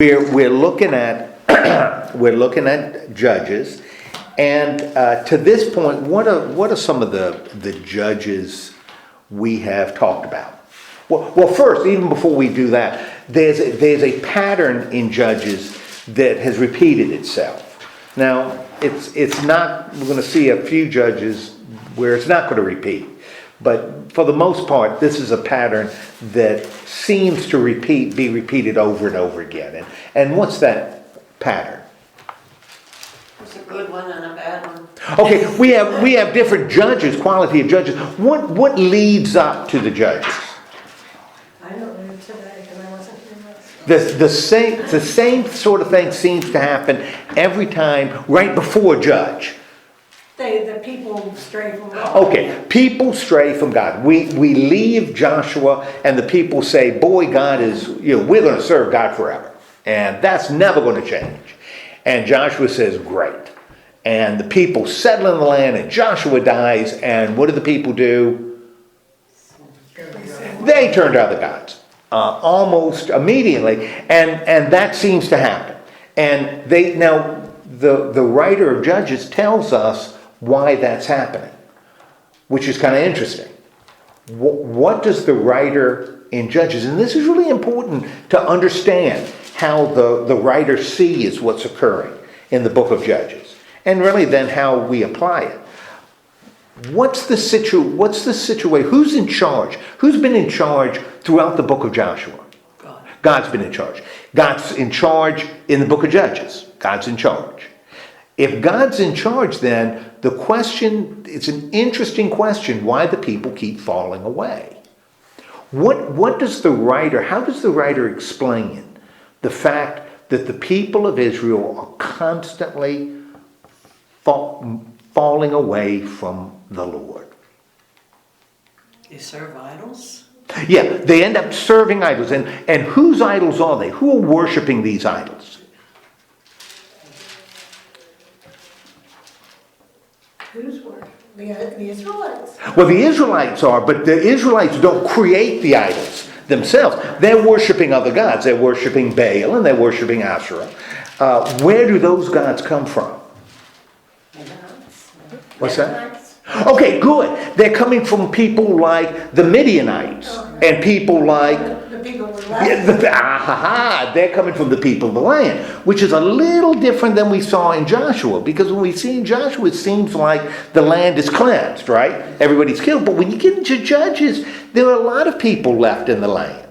We're looking at we're looking at Judges, and to this point, what are some of the judges we have talked about? Well, first, even before we do that, there's a pattern in Judges that has repeated itself. Now, it's not. We're going to see a few judges where it's not going to repeat, but for the most part, this is a pattern that seems to be repeated over and over again. And what's that pattern? It's a good one and a bad one. Okay, we have different judges, quality of judges. What leads up to the judges? I don't know today because I wasn't here last. The same sort of thing seems to happen every time right before judge. The people stray from God. Okay, people stray from God. We leave Joshua and the people say, boy, God is, we're going to serve God forever. And that's never going to change. And Joshua says, great. And the people settle in the land and Joshua dies. And what do the people do? They turn to other gods almost immediately. And that seems to happen. And the writer of Judges tells us why that's happening, which is kind of interesting. What does the writer in Judges, and this is really important to understand how the writer sees what's occurring in the book of Judges, and really then how we apply it. What's the situation? Who's in charge? Who's been in charge throughout the book of Joshua? God. God's been in charge. God's in charge in the book of Judges. God's in charge. If God's in charge, then the question, it's an interesting question, why the people keep falling away. How does the writer explain the fact that the people of Israel are constantly falling away from the Lord? They serve idols? Yeah, they end up serving idols. And whose idols are they? Who are worshiping these idols? Who's working? The Israelites. Well, the Israelites are, but the Israelites don't create the idols themselves. They're worshiping other gods. They're worshiping Baal and they're worshiping Asherah. Where do those gods come from? What's that? Okay, good. They're coming from people like the Midianites and people like... The people of the land. They're coming from the people of the land, which is a little different than we saw in Joshua, because when we see in Joshua, it seems like the land is cleansed, right? Everybody's killed. But when you get into Judges, there are a lot of people left in the land,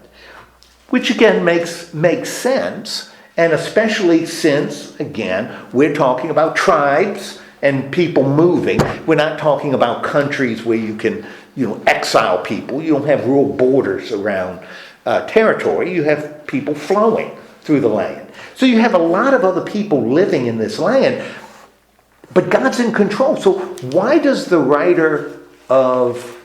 which again makes sense, and especially since, again, we're talking about tribes and people moving. We're not talking about countries where you can, exile people. You don't have real borders around territory. You have people flowing through the land. So you have a lot of other people living in this land, but God's in control. So why does the writer of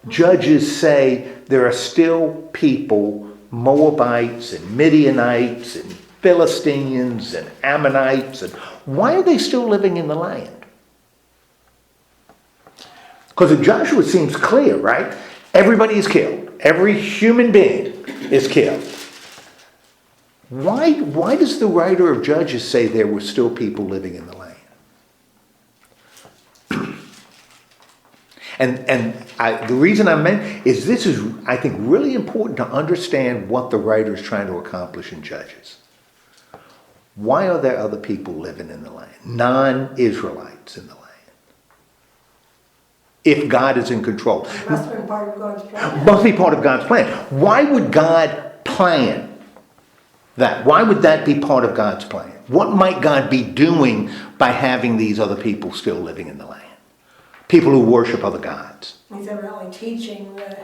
Judges say there are still people, Moabites and Midianites and Philistines and Ammonites, and why are they still living in the land? Because in Joshua it seems clear, right? Everybody is killed. Every human being is killed. Why does the writer of Judges say there were still people living in the land? The reason I meant is this is, I think, really important to understand what the writer is trying to accomplish in Judges. Why are there other people living in the land? Non-Israelites in the land. If God is in control. It must have been part of God's plan. Must be part of God's plan. Why would God plan that? Why would that be part of God's plan? What might God be doing by having these other people still living in the land? People who worship other gods. He's evidently teaching the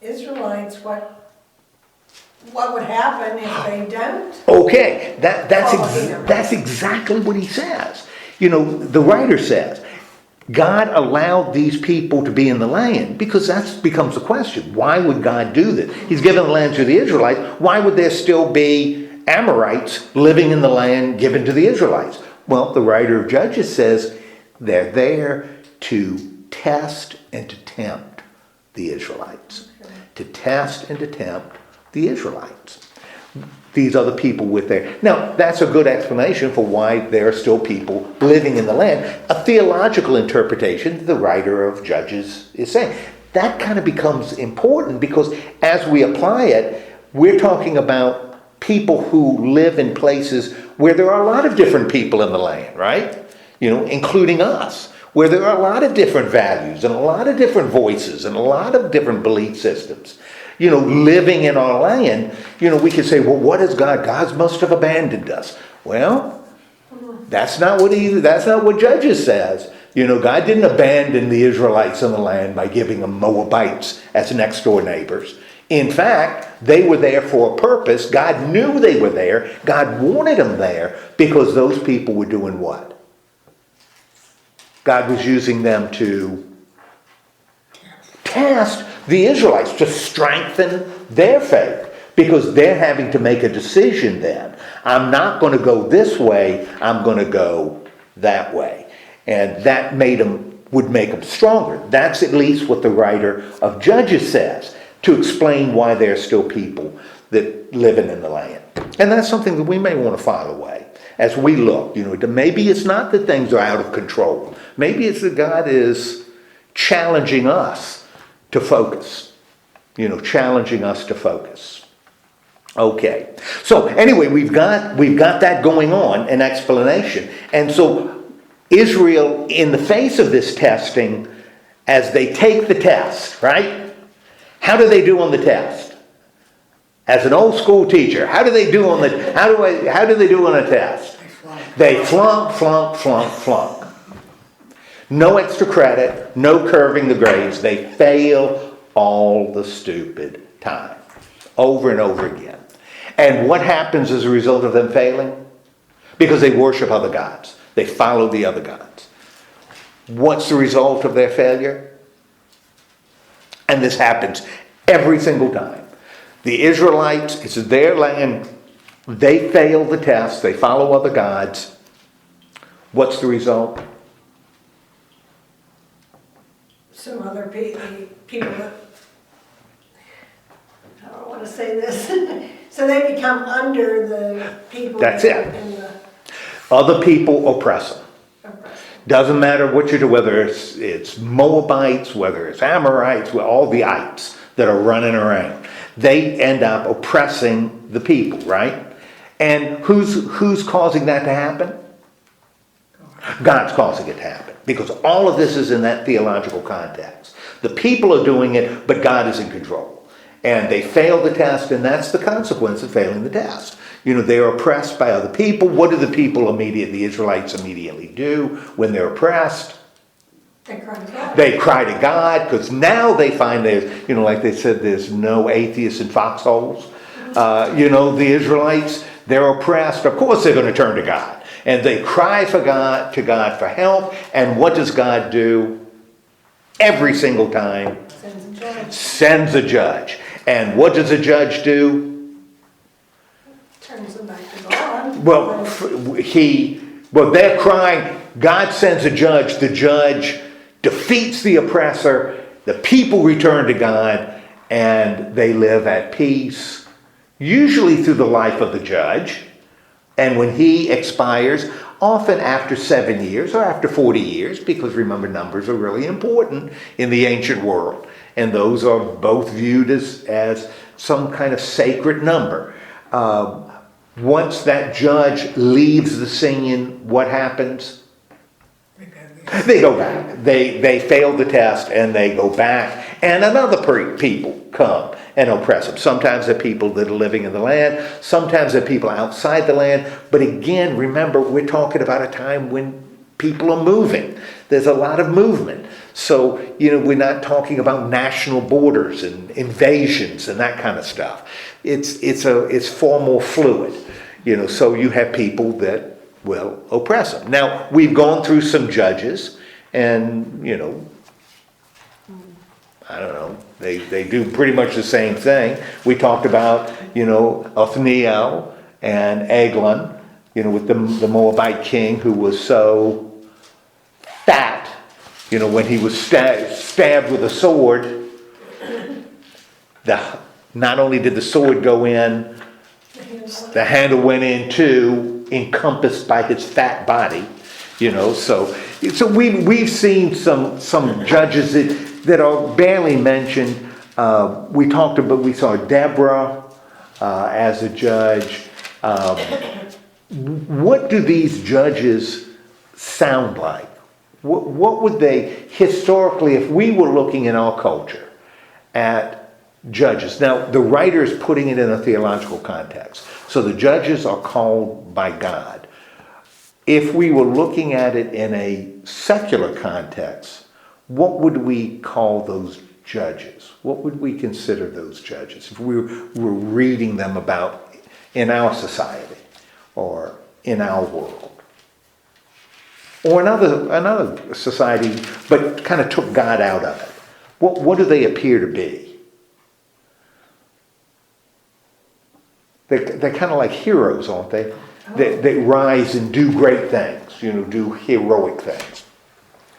Israelites what would happen if they don't. Okay, that's exactly what he says. The writer says, God allowed these people to be in the land because that becomes the question. Why would God do this? He's given the land to the Israelites. Why would there still be Amorites living in the land given to the Israelites? Well, the writer of Judges says they're there to test and to tempt the Israelites. To test and to tempt the Israelites. these other people with their... Now, that's a good explanation for why there are still people living in the land. A theological interpretation, the writer of Judges is saying. That kind of becomes important because as we apply it, we're talking about people who live in places where there are a lot of different people in the land, right? Including us, where there are a lot of different values and a lot of different voices and a lot of different belief systems. Living in our land, we could say, well, what is God? God must have abandoned us. Well, that's not what Judges says. God didn't abandon the Israelites in the land by giving them Moabites as next door neighbors. In fact, they were there for a purpose. God knew they were there. God wanted them there because those people were doing what? God was using them to test the Israelites, to strengthen their faith, because they're having to make a decision then. I'm not going to go this way, I'm going to go that way. And that would make them stronger. That's at least what the writer of Judges says, to explain why there are still people that living in the land. And that's something that we may want to file away as we look. Maybe it's not that things are out of control. Maybe it's that God is challenging us to focus. Challenging us to focus. Okay. So anyway, we've got that going on, an explanation. And so Israel, in the face of this testing, as they take the test, right? How do they do on the test? As an old school teacher, how do they do on a test? They flunk, flunk, flunk, flunk. No extra credit, no curving the grades. They fail all the stupid time, over and over again. And what happens as a result of them failing? Because they worship other gods. They follow the other gods. What's the result of their failure? And this happens every single time. The Israelites, it's their land. They fail the test. They follow other gods. What's the result? Some other people that, I don't want to say this, so they become under the people. That's it. Other people oppress them. Doesn't matter what you do, whether it's Moabites, whether it's Amorites, all the ites that are running around. They end up oppressing the people, right? And who's causing that to happen? God's causing it to happen. Because all of this is in that theological context. The people are doing it, but God is in control. And they fail the test, and that's the consequence of failing the test. They're oppressed by other people. What do the Israelites immediately do when they're oppressed? They cry to God. They cry to God, because now they find there's, like they said, there's no atheists in foxholes. The Israelites, they're oppressed. Of course they're going to turn to God. And they cry to God for help. And what does God do? Every single time, sends a judge. And what does a judge do? Turns them back to God. Well, they're crying. God sends a judge. The judge defeats the oppressor. The people return to God, and they live at peace, usually through the life of the judge. And when he expires, often after 7 years or after 40 years, because remember, numbers are really important in the ancient world. And those are both viewed as some kind of sacred number. Once that judge leaves the scene, what happens? They go back. They fail the test and they go back. And another people come and oppress them. Sometimes they're people that are living in the land. Sometimes they're people outside the land. But again, remember, we're talking about a time when people are moving. There's a lot of movement. So, we're not talking about national borders and invasions and that kind of stuff. It's far more fluid. So you have people that will oppress them. Now, we've gone through some judges, and, I don't know, they do pretty much the same thing. We talked about, Othniel and Eglon, with the Moabite king who was so fat, when he was stabbed with a sword, not only did the sword go in the handle went in too, encompassed by his fat body, so we've seen some judges that are barely mentioned. We saw Deborah as a judge. What do these judges sound like? What would they, historically, if we were looking in our culture at judges? Now, the writer is putting it in a theological context. So the judges are called by God. If we were looking at it in a secular context, what would we call those judges? What would we consider those judges if we were reading them about in our society or in our world? Or another society, but kind of took God out of it. What do they appear to be? They're kind of like heroes, aren't they? They rise and do great things, do heroic things.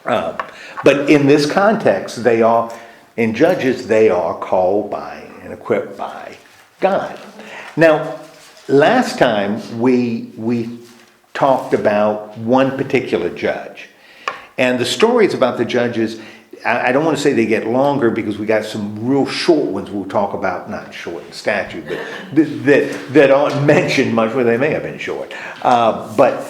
But in this context, in Judges, they are called by and equipped by God. Now, last time we talked about one particular judge. And the stories about the judges, I don't want to say they get longer because we got some real short ones we'll talk about, not short in statute, but that aren't mentioned much, well, they may have been short. But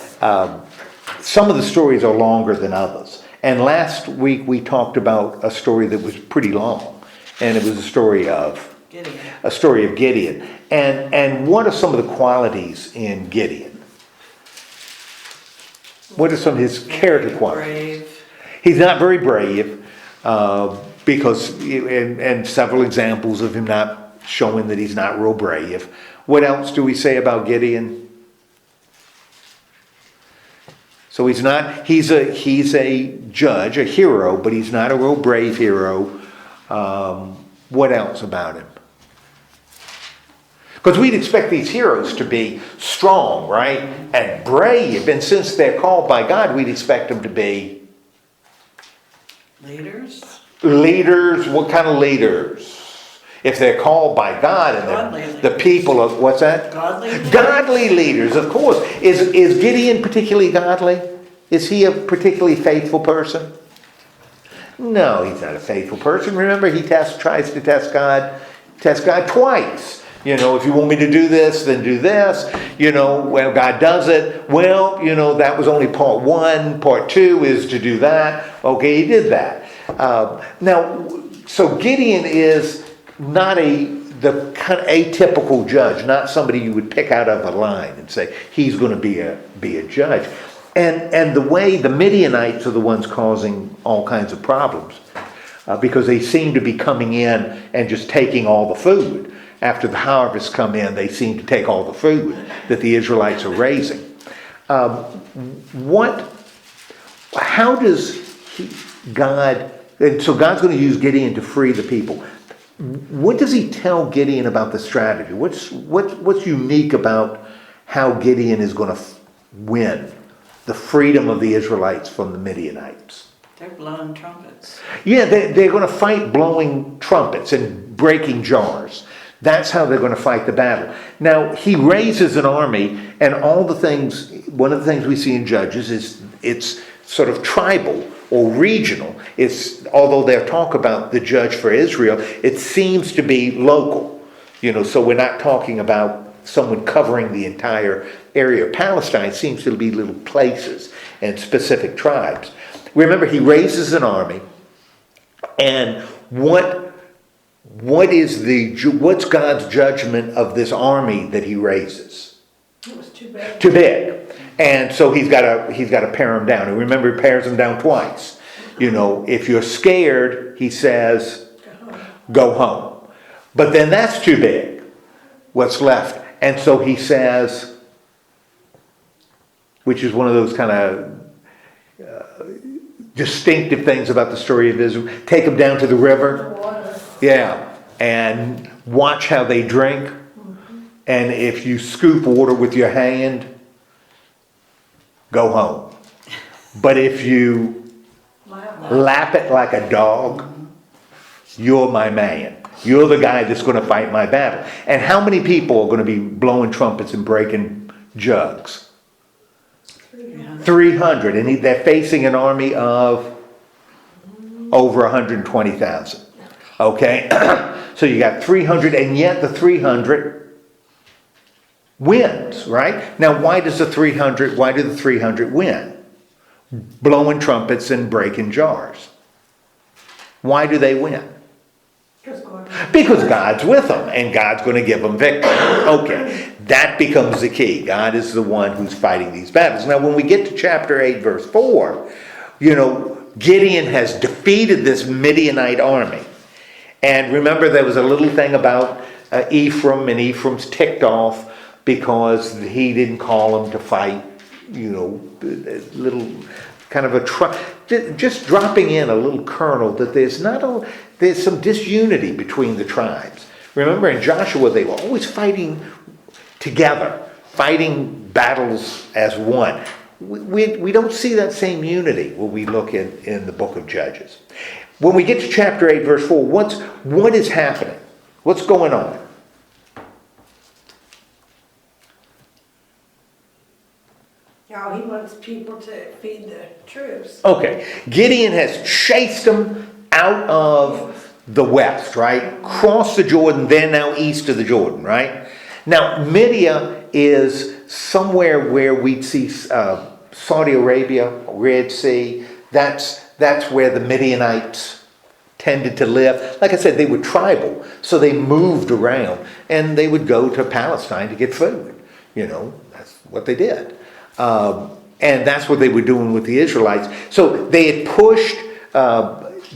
some of the stories are longer than others. And last week we talked about a story that was pretty long, and it was a story of Gideon. And what are some of the qualities in Gideon? What are some of his character qualities? Brave. He's not very brave, because, and several examples of him not showing that he's not real brave. What else do we say about Gideon? So he's a judge, a hero, but he's not a real brave hero. What else about him? Because we'd expect these heroes to be strong, right? And brave. And since they're called by God, we'd expect them to be Leaders. Leaders. What kind of leaders? If they're called by God and the people of, what's that? Godly. Godly leaders, of course. Is Gideon particularly godly? Is he a particularly faithful person? No, he's not a faithful person. Remember, he tries to test God twice. If you want me to do this, then do this. Well, God does it. Well, that was only part one. Part two is to do that. Okay, he did that. Now, so Gideon is not the kind of atypical judge, not somebody you would pick out of a line and say he's going to be a judge. And the way the Midianites are the ones causing all kinds of problems, because they seem to be coming in and just taking all the food. After the harvests come in, they seem to take all the food that the Israelites are raising. How does God, and so God's going to use Gideon to free the people. What does he tell Gideon about the strategy? What's unique about how Gideon is going to win the freedom of the Israelites from the Midianites? They're blowing trumpets. Yeah, they're going to fight blowing trumpets and breaking jars. That's how they're going to fight the battle. Now, he raises an army, and one of the things we see in Judges is it's sort of tribal or regional. Although they talk about the judge for Israel, it seems to be local. So we're not talking about someone covering the entire area of Palestine. It seems to be little places and specific tribes. Remember, he raises an army, and what's God's judgment of this army that he raises? It was too bad. Too big. And so he's got to pare them down. And remember, he pares them down twice. If you're scared, he says, go home. But then that's too big. What's left? And so he says, which is one of those kind of distinctive things about the story of Israel, take them down to the river. Yeah, and watch how they drink. And if you scoop water with your hand, go home. But if you lap it like a dog, you're my man. You're the guy that's going to fight my battle. And how many people are going to be blowing trumpets and breaking jugs? 300. And they're facing an army of over 120,000. Okay? So you got 300, and yet the 300 wins, right? Now, why do the 300 win? Blowing trumpets and breaking jars. Why do they win? Because God's with them, and God's going to give them victory. Okay, that becomes the key. God is the one who's fighting these battles. Now, when we get to chapter 8, verse 4, Gideon has defeated this Midianite army. And remember, there was a little thing about Ephraim, and Ephraim's ticked off because he didn't call him to fight, little kind of just dropping in a little kernel that there's some disunity between the tribes. Remember in Joshua, they were always fighting together, fighting battles as one. We don't see that same unity when we look in the book of Judges. When we get to chapter 8, verse 4, what is happening? What's going on? Now he wants people to feed the troops. Okay, Gideon has chased them out of the west, right? Crossed the Jordan, they're now east of the Jordan, right? Now, Midian is somewhere where we'd see Saudi Arabia, Red Sea. That's where the Midianites tended to live. Like I said, they were tribal, so they moved around, and they would go to Palestine to get food. That's what they did. And that's what they were doing with the Israelites. So they had pushed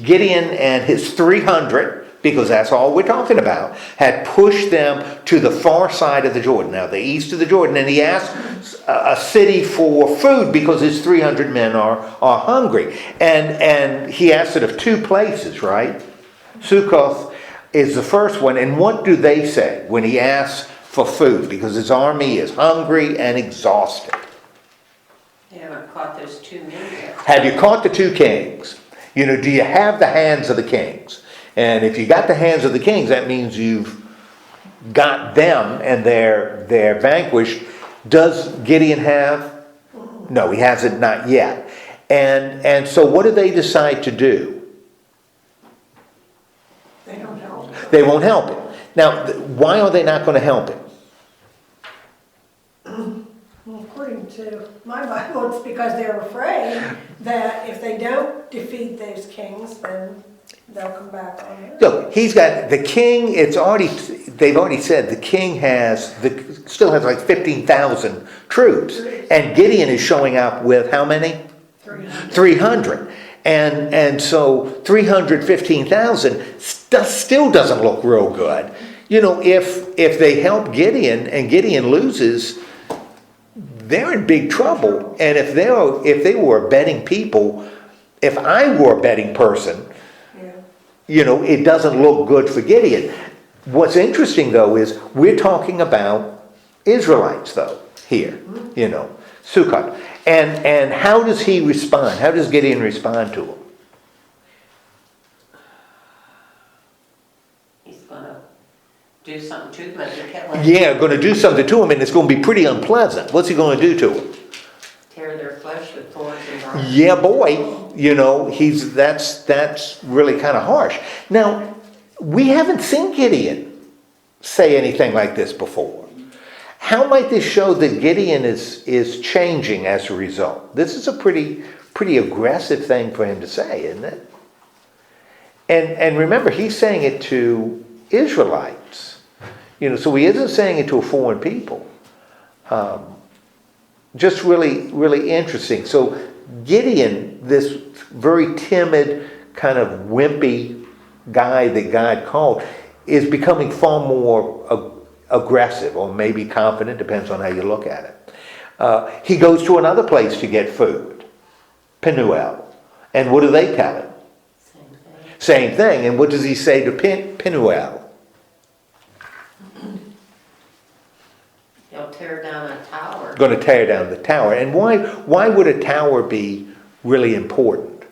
Gideon and his 300, because that's all we're talking about, had pushed them to the far side of the Jordan, now the east of the Jordan, and he asked a city for food because his 300 men are hungry. And he asked it of two places, right? Sukkoth is the first one, and what do they say when he asks for food? Because his army is hungry and exhausted. They haven't caught those 2 men yet. Have you caught the 2 kings? Do you have the hands of the kings? And if you got the hands of the kings, that means you've got them and they're vanquished. Does Gideon have? No, he hasn't, not yet. And so what do they decide to do? They don't help. They won't help him. Now, why are they not going to help him? According to my Bible, it's because they're afraid that if they don't defeat those kings, then they'll come back on it. Look, he's got the king. They've already said the king still has like 15,000 troops, and Gideon is showing up with how many? 300. And so 315,000 still doesn't look real good. If they help Gideon and Gideon loses, they're in big trouble. And if they were betting people, if I were a betting person, it doesn't look good for Gideon. What's interesting, though, is we're talking about Israelites, though, here, Sukkot. And how does he respond? How does Gideon respond to him? He's going to do something to them as they're killing. Yeah, going to do something to him, and it's going to be pretty unpleasant. What's he going to do to him? Tear their flesh with thorns and barbs. Yeah, boy. That's really kind of harsh. Now, we haven't seen Gideon say anything like this before. How might this show that Gideon is changing as a result? This is a pretty aggressive thing for him to say, isn't it? And remember, he's saying it to Israelites. So he isn't saying it to a foreign people. Just really, really interesting. So Gideon, this very timid, kind of wimpy guy that God called, is becoming far more aggressive, or maybe confident, depends on how you look at it. He goes to another place to get food, Penuel. And what do they tell him? Same thing. And what does he say to Penuel? He'll tear down a tower. Going to tear down the tower. And why would a tower be really important?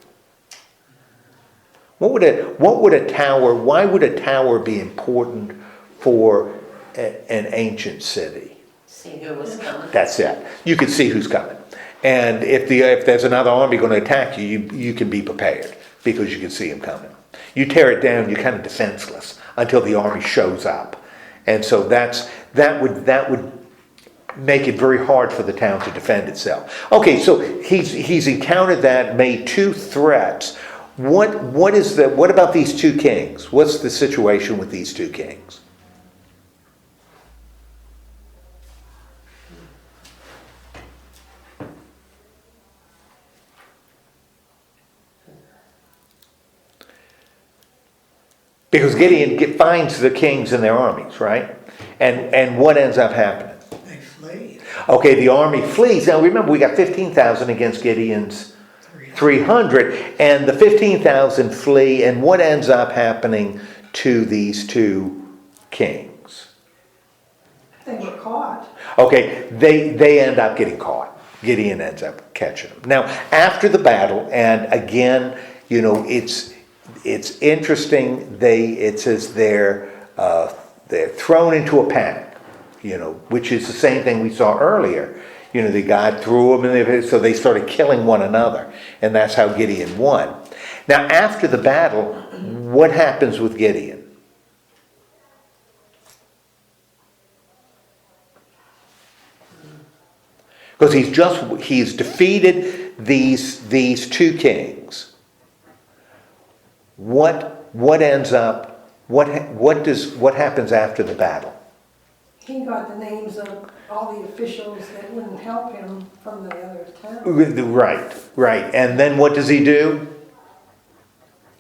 What would a tower, why would a tower be important for an ancient city? See who was coming. That's it. You can see who's coming. And if there's another army going to attack you, you can be prepared because you can see them coming. You tear it down, you're kind of defenseless until the army shows up. And so that would make it very hard for the town to defend itself. Okay, so he's encountered that, made two threats. What about these two kings? What's the situation with these two kings? Because Gideon finds the kings and their armies, right? And what ends up happening? They flee. Okay, the army flees. Now remember, we got 15,000 against Gideon's 300, and the 15,000 flee, and what ends up happening to these two kings? They were caught. Okay, they end up getting caught. Gideon ends up catching them. Now, after the battle, and again, it's interesting. It says they're thrown into a panic, which is the same thing we saw earlier. The God threw them, and so they started killing one another, and that's how Gideon won. Now, after the battle, what happens with Gideon? Because he's defeated these two kings. What happens after the battle? He got the names of all the officials that wouldn't help him from the other town. Right. And then what does he do?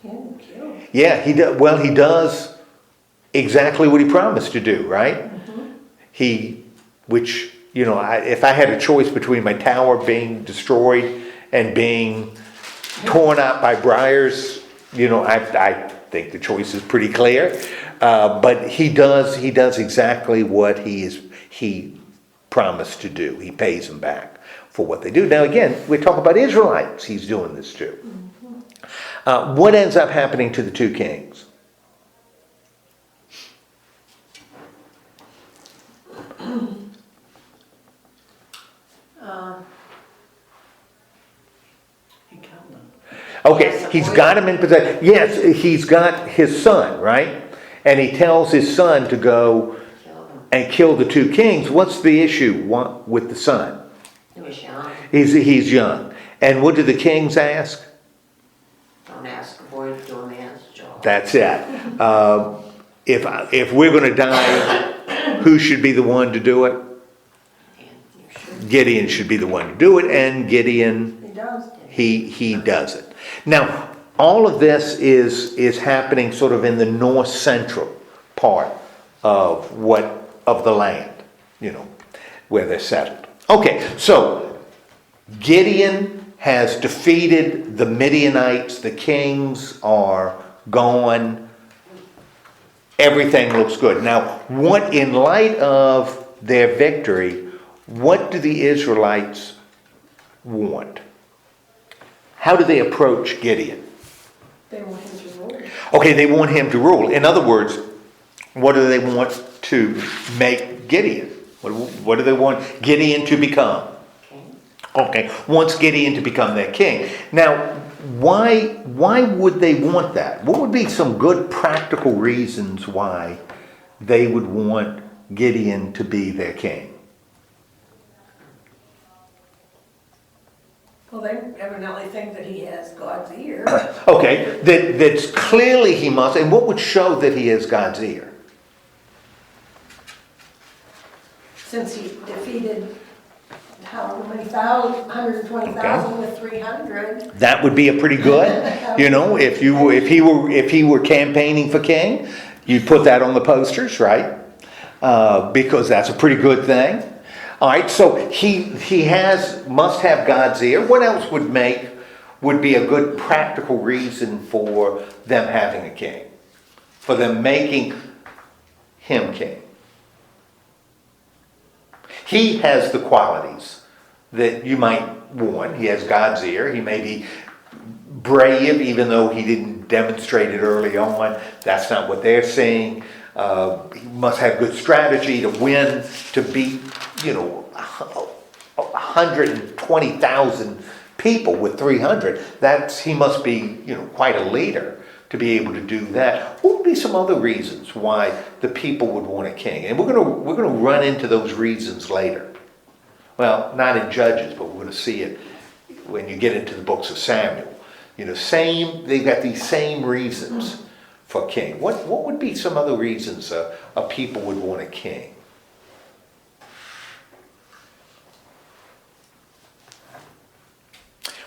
He didn't kill. Yeah, he does. Well, he does exactly what he promised to do, right? Mm-hmm. If I had a choice between my tower being destroyed and being torn up by briars, I think the choice is pretty clear. But he does exactly what he promised to do. He pays them back for what they do. Now again, we're talking about Israelites he's doing this to. Mm-hmm. What ends up happening to the two kings? He killed them. Okay, he's got him in possession. Yes, he's got his son, right? And he tells his son to go and kill the two kings. What's the issue with the son? He was young. He's young. And what do the kings ask? Don't ask a boy to do a man's job. That's it. If we're going to die, who should be the one to do it? And you should. Gideon should be the one to do it, and Gideon, He does. he does it. Now, all of this is happening sort of in the north central part of the land, where they're settled. Okay, so Gideon has defeated the Midianites. The kings are gone. Everything looks good. Now, in light of their victory, what do the Israelites want? How do they approach Gideon? They want him to rule. Okay, they want him to rule. In other words, what do they want to make Gideon? What do they want Gideon to become? King. Okay, wants Gideon to become their king. Now, why would they want that? What would be some good practical reasons why they would want Gideon to be their king? Well, they evidently think that he has God's ear. Okay, that's clearly he must. And what would show that he has God's ear? Since he defeated how many thousand, 120,000 with 300. That would be a pretty good. If he were campaigning for king, you'd put that on the posters, right? Because that's a pretty good thing. All right, so he must have God's ear. What else would be a good practical reason for them having a king? For them making him king? He has the qualities that you might want. He has God's ear. He may be brave, even though he didn't demonstrate it early on. That's not what they're saying. He must have good strategy to win, to beat, 120,000 people with 300. He must be, quite a leader to be able to do that. What would be some other reasons why the people would want a king? And we're gonna run into those reasons later. Well, not in Judges, but we're gonna see it when you get into the books of Samuel. They've got these same reasons for king. What would be some other reasons a people would want a king?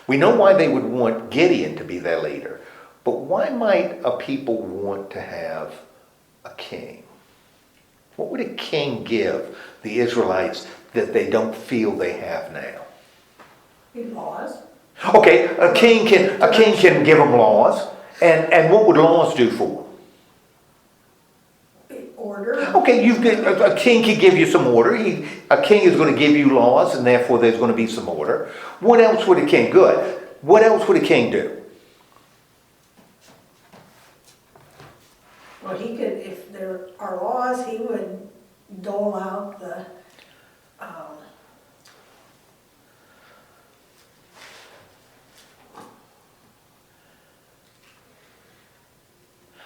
We know why they would want Gideon to be their leader, but why might a people want to have a king? What would a king give the Israelites that they don't feel they have now? Laws. Okay, a king can give them laws, and what would laws do for them? Order. Okay, a king can give you some order. A king is going to give you laws, and therefore there's going to be some order. What else would a king? Good. What else would a king do? Well, he could, if there are laws, he would dole out the,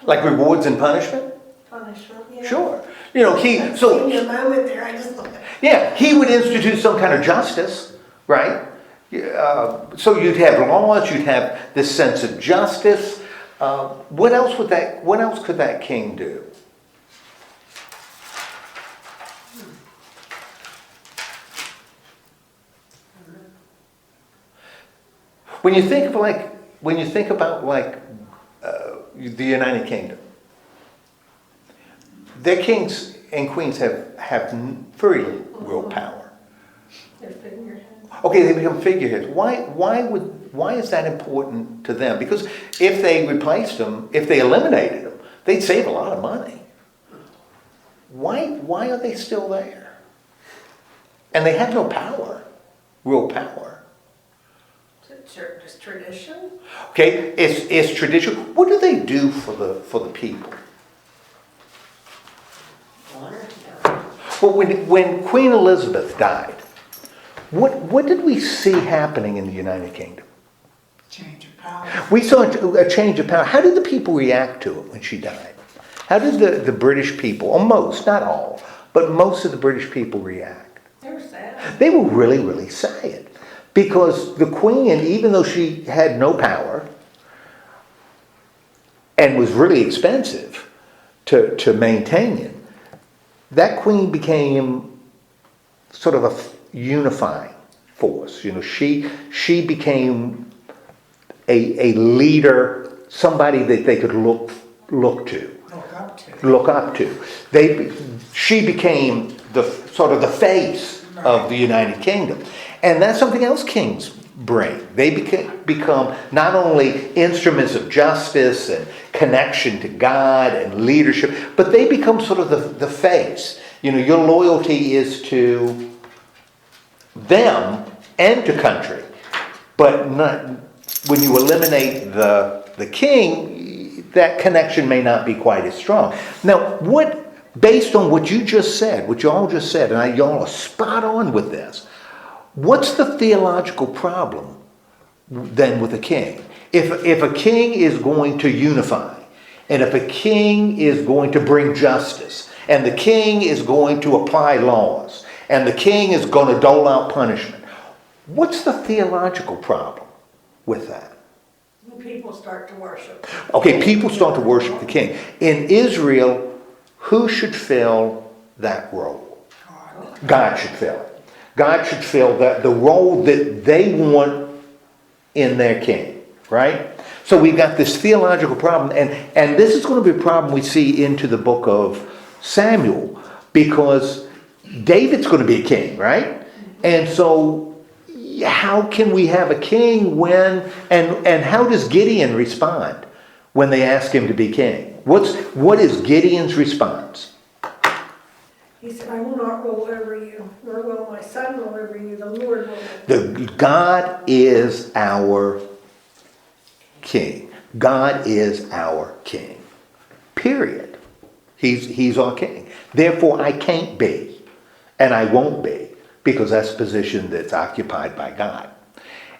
Like rewards and punishment? punishment, yeah. Sure. Give me a moment there, I just looked at. Yeah, he would institute some kind of justice, right? So you'd have laws, you'd have this sense of justice. What else could that king do? When you think about the United Kingdom, their kings and queens have very little real power. Their figureheads. Okay, they become figureheads. Why is that important to them? Because if they replaced them, if they eliminated them, they'd save a lot of money. Why are they still there? And they have no power, real power. Just tradition. Okay, it's tradition. What do they do for the people? Honor. Well, when Queen Elizabeth died, what did we see happening in the United Kingdom? Change of power. We saw a change of power. How did the people react to it when she died? How did the British people, or most, not all, but most of the British people react? They were sad. They were really, really sad. Because the Queen, even though she had no power and was really expensive to maintain it, that Queen became sort of a unifying force. She became a leader, somebody that they could look to. Look up to. She became the sort of the face of the United Kingdom. And that's something else kings bring. They become not only instruments of justice and connection to God and leadership, but they become sort of the face. Your loyalty is to them and to country. But not, when you eliminate the king, that connection may not be quite as strong. Now, based on what you just said, what you all just said, and y'all are spot on with this, what's the theological problem then with a king? If a king is going to unify, and if a king is going to bring justice, and the king is going to apply laws, and the king is going to dole out punishment, what's the theological problem with that? People start to worship. Okay, people start to worship the king. In Israel, who should fill that role? God should fill it. God should fill the role that they want in their king, right? So we've got this theological problem, and this is going to be a problem we see into the book of Samuel, because David's going to be a king, right? And so how can we have a king and how does Gideon respond when they ask him to be king? What is Gideon's response? He said, I will not rule over you, nor will my son rule over you, the Lord will. God is our king. God is our king. Period. He's our king. Therefore, I can't be, and I won't be, because that's a position that's occupied by God.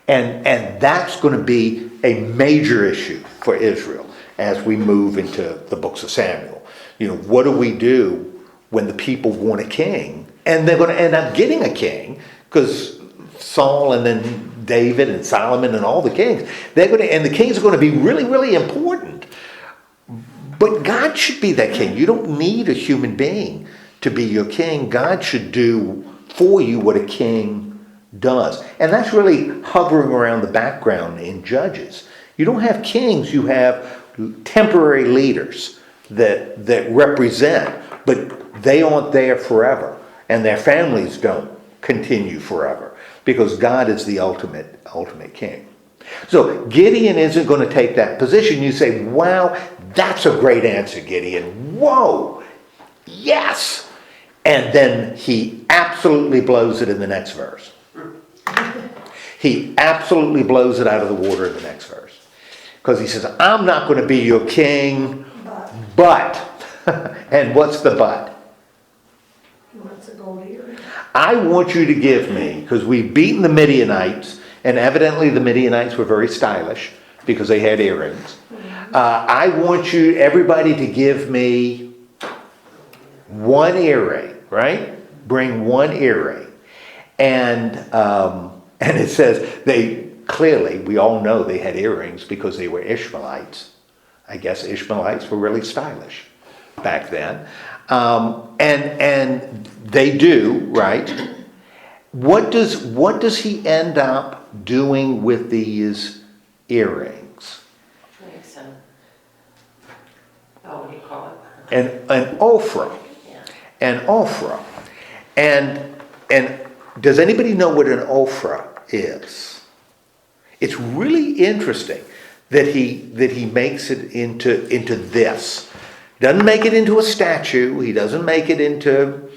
And that's going to be a major issue for Israel as we move into the books of Samuel. What do we do when the people want a king? And they're going to end up getting a king, because Saul and then David and Solomon and all the kings, and the kings are going to be really, really important. But God should be that king. You don't need a human being to be your king. God should do for you what a king does. And that's really hovering around the background in Judges. You don't have kings, you have temporary leaders that represent, but they aren't there forever. And their families don't continue forever, because God is the ultimate king. So Gideon isn't going to take that position. You say, wow, that's a great answer, Gideon. Whoa, yes. And then he absolutely blows it in the next verse. He absolutely blows it out of the water in the next verse. Because he says, I'm not going to be your king, but. And what's the but? He wants a gold earring. I want you to give me, because we've beaten the Midianites, and evidently the Midianites were very stylish because they had earrings. I want everybody to give me one earring, right? Bring one earring. And it says we all know they had earrings because they were Ishmaelites. I guess Ishmaelites were really stylish back then. And they do, right? What does he end up doing with these earrings? Like some, what do you call it? An Ophrah. Yeah. An Ophrah. And does anybody know what an Ophrah is? It's really interesting that he makes it into this. Doesn't make it into a statue. He doesn't make it into,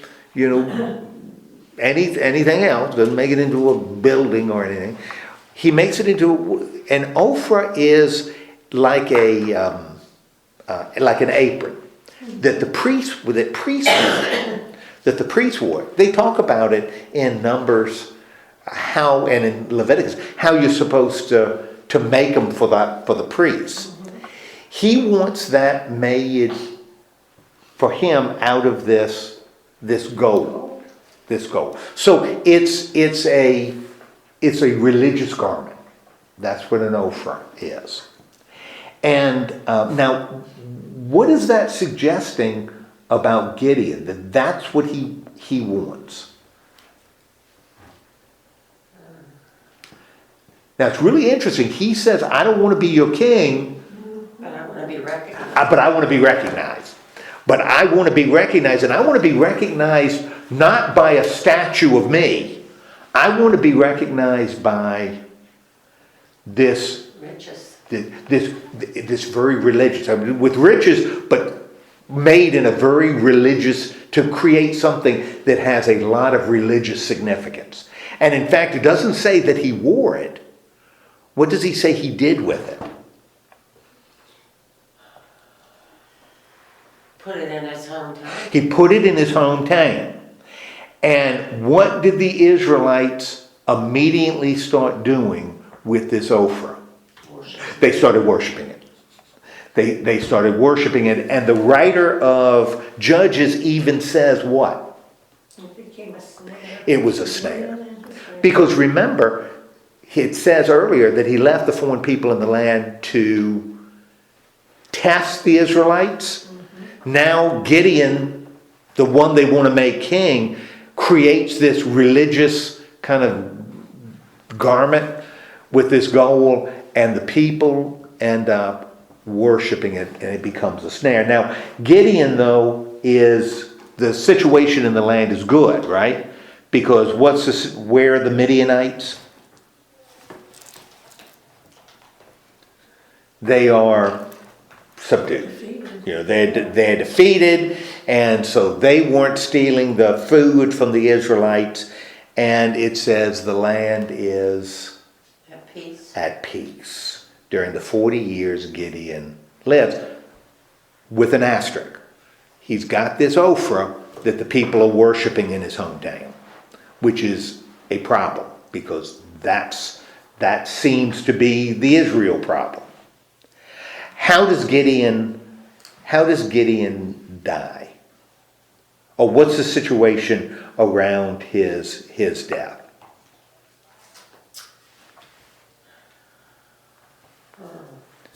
anything else. Doesn't make it into a building or anything. He makes it into an Ophrah is like an apron that the priests wore. They talk about it in Numbers, and in Leviticus, how you're supposed to make them for the priests. He wants that made for him out of this gold. So it's a religious garment. That's what an Ophrah is. And now, what is that suggesting about Gideon? That's what he wants. Now it's really interesting. He says, I don't want to be your king, But I want to be recognized. but I want to be recognized. But I want to be recognized, and I want to be recognized not by a statue of me. I want to be recognized by this Riches. this very religious, with riches, but made in a very religious, to create something that has a lot of religious significance. And in fact, it doesn't say that he wore it. What does he say he did with it? Put it in his hometown. He put it in his hometown. And what did the Israelites immediately start doing with this Ophrah? Worship. They started worshiping it. They started worshiping it. And the writer of Judges even says what? It became a snare. It was a snare. Because remember, it says earlier that he left the foreign people in the land to test the Israelites. Now Gideon, the one they want to make king, creates this religious kind of garment with this gold, and the people end up worshiping it, and it becomes a snare. Now Gideon, though, the situation in the land is good, right? Because where are the Midianites? They are subdued. They're defeated, and so they weren't stealing the food from the Israelites. And it says the land is At peace. at peace. during the 40 years Gideon lives, with an asterisk. He's got this Ophrah that the people are worshiping in his hometown, which is a problem, because that seems to be the Israel problem. How does Gideon die? Or what's the situation around his death?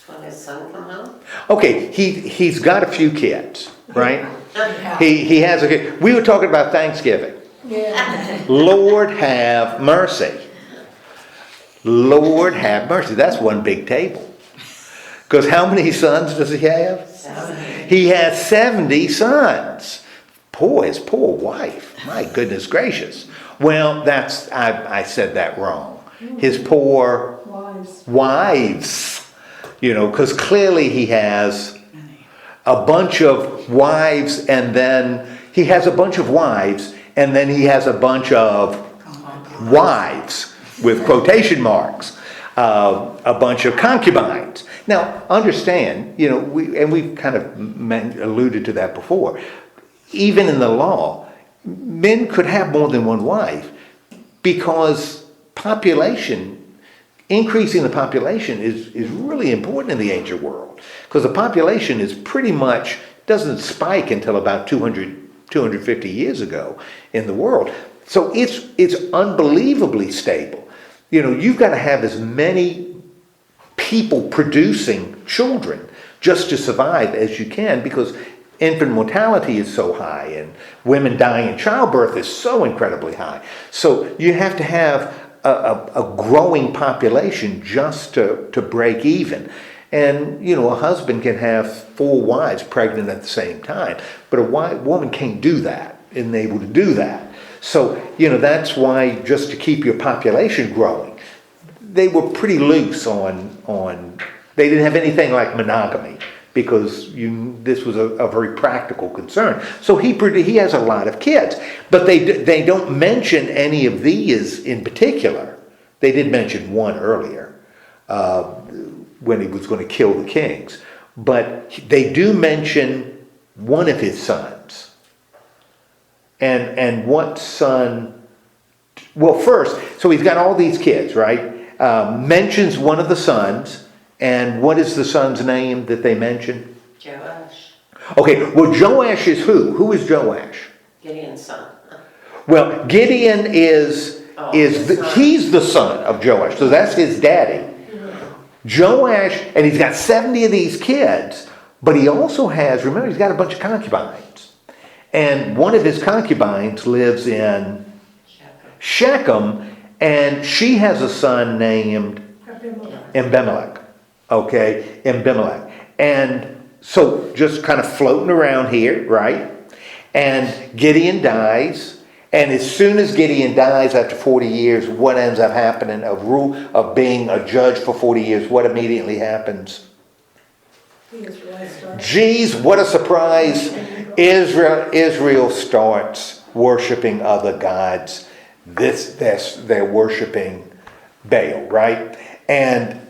When his son come home? Okay, he's got a few kids, right? Yeah. He has a kid. We were talking about Thanksgiving. Yeah. Lord have mercy. Lord have mercy. That's one big table. Because how many sons does he have? 70. He has 70 sons. His poor wife. My goodness gracious. Well, I said that wrong. His poor wives. Because clearly he has a bunch of wives, and then he has a bunch of wives, and then he has a bunch of wives with quotation marks, a bunch of concubines. Now, understand, we've kind of alluded to that before. Even in the law, men could have more than one wife because increasing the population is really important in the ancient world, because the population is pretty much, doesn't spike until about 250 years ago in the world. So it's unbelievably stable. You've got to have as many people producing children just to survive as you can, because infant mortality is so high and women dying in childbirth is so incredibly high. So you have to have a growing population just to break even. And, a husband can have 4 wives pregnant at the same time, but a woman can't do that, isn't able to do that. So, that's why, just to keep your population growing, they were pretty loose on they didn't have anything like monogamy, because this was a very practical concern. So he has a lot of kids, but they don't mention any of these in particular. They did mention one earlier, when he was going to kill the kings, but they do mention one of his sons. And what son? Well, first, so he's got all these kids, right? Mentions one of the sons. And what is the son's name that they mention? Joash. Okay, well, Joash is who? Who is Joash? Gideon's son. Well, Gideon he's the son of Joash, so that's his daddy. Joash, and he's got 70 of these kids, but he also has, remember, he's got a bunch of concubines. And one of his concubines lives in Shechem, and she has a son named Abimelech. Okay, Abimelech. And so just kind of floating around here, right? And Gideon dies. And as soon as Gideon dies after 40 years, what ends up happening? Of being a judge for 40 years, what immediately happens? Geez, what a surprise. Israel starts worshiping other gods. They're worshiping Baal, right? And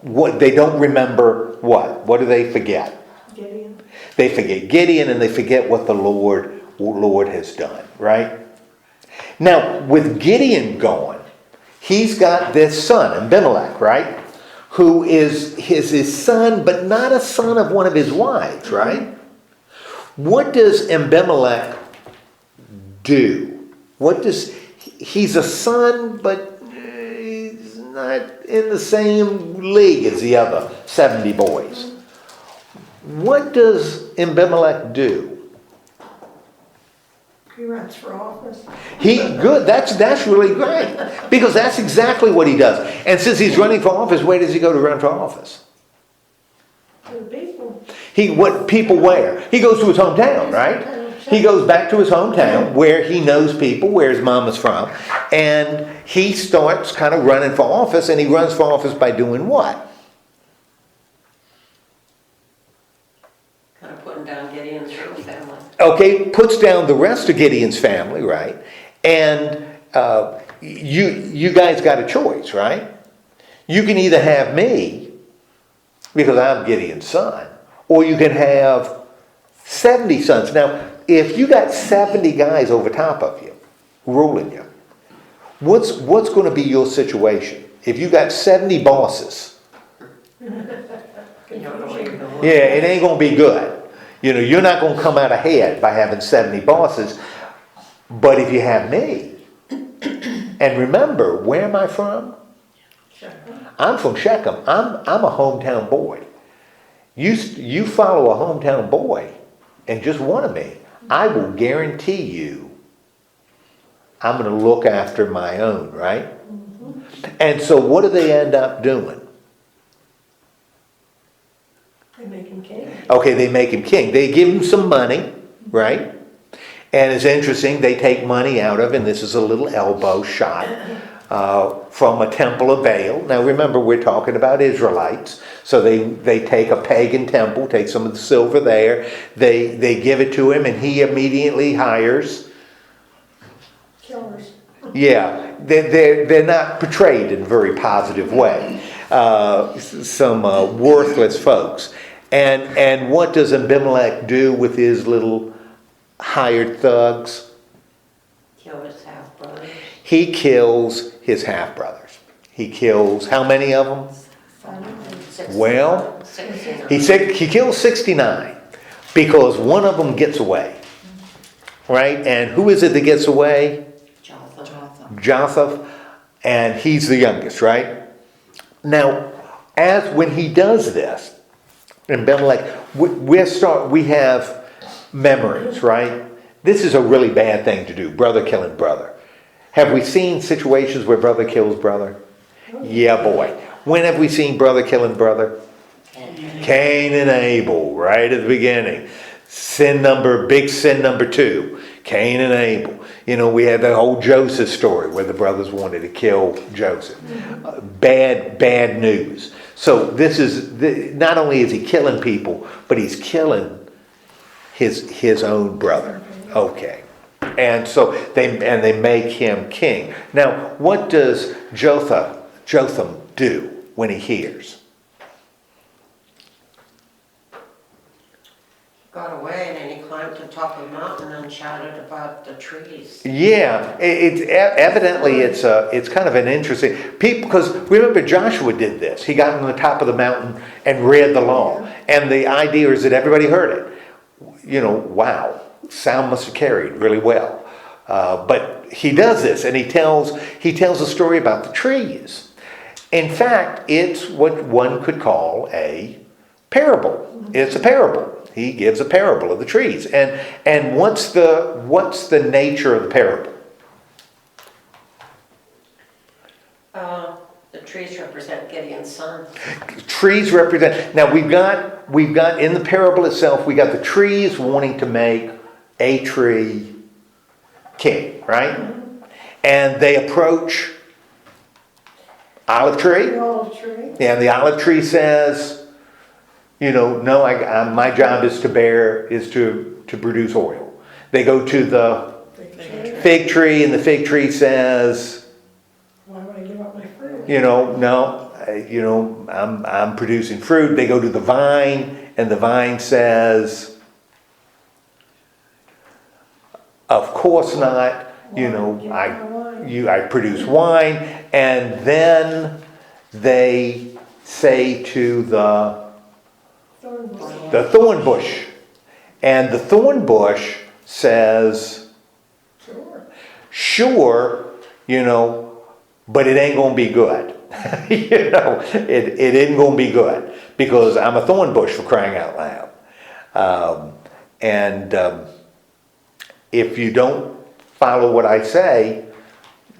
what they don't remember what? What do they forget? Gideon. They forget Gideon, and they forget what the Lord has done, right? Now, with Gideon gone, he's got this son, Abimelech, right? Who is his son, but not a son of one of his wives, right? What does Abimelech do? He's a son, but he's not in the same league as the other 70 boys. What does Abimelech do? He runs for office. Good. That's really great, because that's exactly what he does. And since he's running for office, where does he go to run for office? To the people. What people where? He goes to his hometown, right? He goes back to his hometown where he knows people, where his mama's from, and he starts kind of running for office, and he runs for office by doing what? Kind of putting down Gideon's early family. Okay, puts down the rest of Gideon's family, right? And you guys got a choice, right? You can either have me, because I'm Gideon's son, or you can have 70 sons. Now, if you got 70 guys over top of you, ruling you, what's going to be your situation? If you got 70 bosses, You don't know where you're going. yeah, it ain't going to be good. You're not going to come out ahead by having 70 bosses. But if you have me, and remember, where am I from? I'm from Shechem. I'm a hometown boy. You follow a hometown boy and just one of me, I will guarantee you I'm going to look after my own, right? And so what do they end up doing? They make him king. Okay, they make him king. They give him some money, right? And it's interesting, they take money out of, and this is a little elbow shot, from a temple of Baal. Now remember, we're talking about Israelites. So they take a pagan temple, take some of the silver there, they give it to him, and he immediately hires. Killers. Yeah, they're not portrayed in a very positive way. Some worthless folks. And what does Abimelech do with his little hired thugs? Kill his half-brothers. He kills his half-brothers. He kills how many of them? 69. Well, 69. he kills 69 because one of them gets away. Right? And who is it that gets away? Jotham, and he's the youngest, right? Now, when he does this, in Abimelech, we have memories, right? This is a really bad thing to do, brother killing brother. Have we seen situations where brother kills brother? Yeah, boy. When have we seen brother killing brother? Cain and Abel, right at the beginning. Big sin number 2, Cain and Abel. We had the whole Joseph story where the brothers wanted to kill Joseph. Bad news. So this is, not only is he killing people, but he's killing his own brother. Okay. And so they make him king. Now, what does Jotham do when he hears? Got away and then he climbed to the top of the mountain and shouted about the trees. Yeah, evidently it's kind of an interesting because remember Joshua did this. He got on the top of the mountain and read the law, and the idea is that everybody heard it. Wow, sound must have carried really well. But he does this, and he tells a story about the trees. In fact, it's what one could call a parable. It's a parable. He gives a parable of the trees. And what's the nature of the parable? The trees represent Gideon's son. Trees represent. Now we've got in the parable itself, we got the trees wanting to make a tree king, right? And they approach olive tree. The olive tree. And the olive tree says, no, my job is to produce oil. They go to the fig tree, and the fig tree says, Why would I give up my fruit? no, I'm producing fruit. They go to the vine, and the vine says, of course not. I produce wine, and then they say to the thorn bush, and the thorn bush says, sure, but it ain't gonna be good. It isn't gonna be good because I'm a thorn bush, for crying out loud. If you don't follow what I say,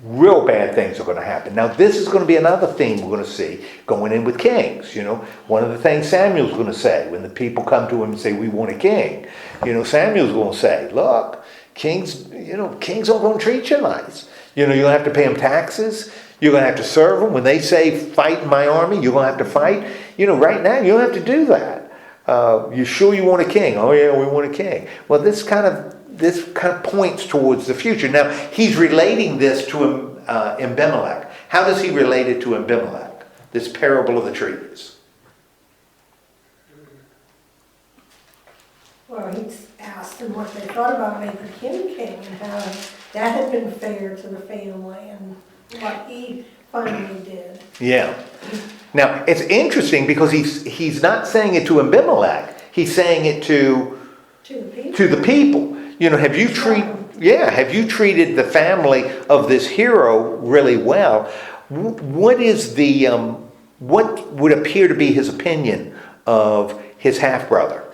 real bad things are going to happen. Now, this is going to be another theme we're going to see going in with kings. One of the things Samuel's going to say when the people come to him and say, we want a king. Samuel's going to say, look, kings aren't going to treat you nice. You're going to have to pay them taxes. You're going to have to serve them. When they say, fight in my army, you're going to have to fight. Right now, you don't have to do that. You sure you want a king? Oh, yeah, we want a king. Well, this kind of points towards the future. Now, he's relating this to Abimelech. How does he relate it to Abimelech? this parable of the trees? Well, he asked them what they thought about making him king and how that had been fair to the family and what he finally did. Yeah. Now, it's interesting because he's not saying it to Abimelech. He's saying it to the people. You know, have you treated the family of this hero really well? What is the what would appear to be his opinion of his half brother?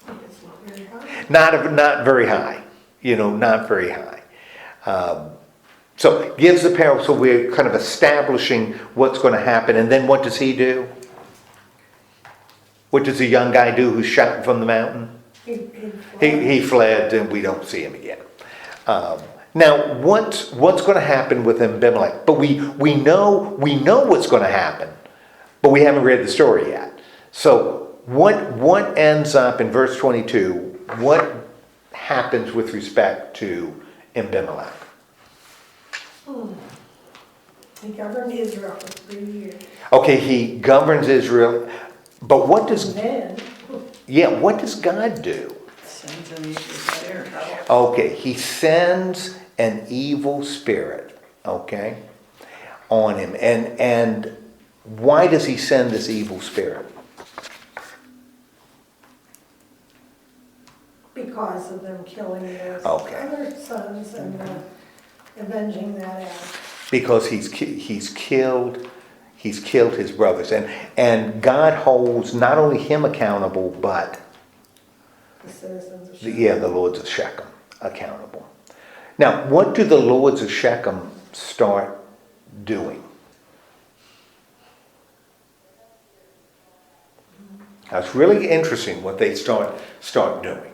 It's not very high. Not very high. You know, not very high. So gives the parable. So we're kind of establishing what's going to happen, and then what does he do? What does the young guy do who's shot from the mountain? He fled, and we don't see him again. Now, what's going to happen with Abimelech? But we know what's going to happen, but we haven't read the story yet. So what ends up in verse 22? What happens with respect to Abimelech? He governed Israel for 3 years. Okay, he governs Israel, but what does Then, what does God do? Sends an evil spirit. Okay, he sends an evil spirit, okay, on him. And why does he send this evil spirit? because of them killing their Okay. other sons and avenging that out. Because he's killed his brothers, and God holds not only him accountable, but The citizens of Shechem. the lords of Shechem accountable. Now, what do the lords of Shechem start doing? That's really interesting what they start doing.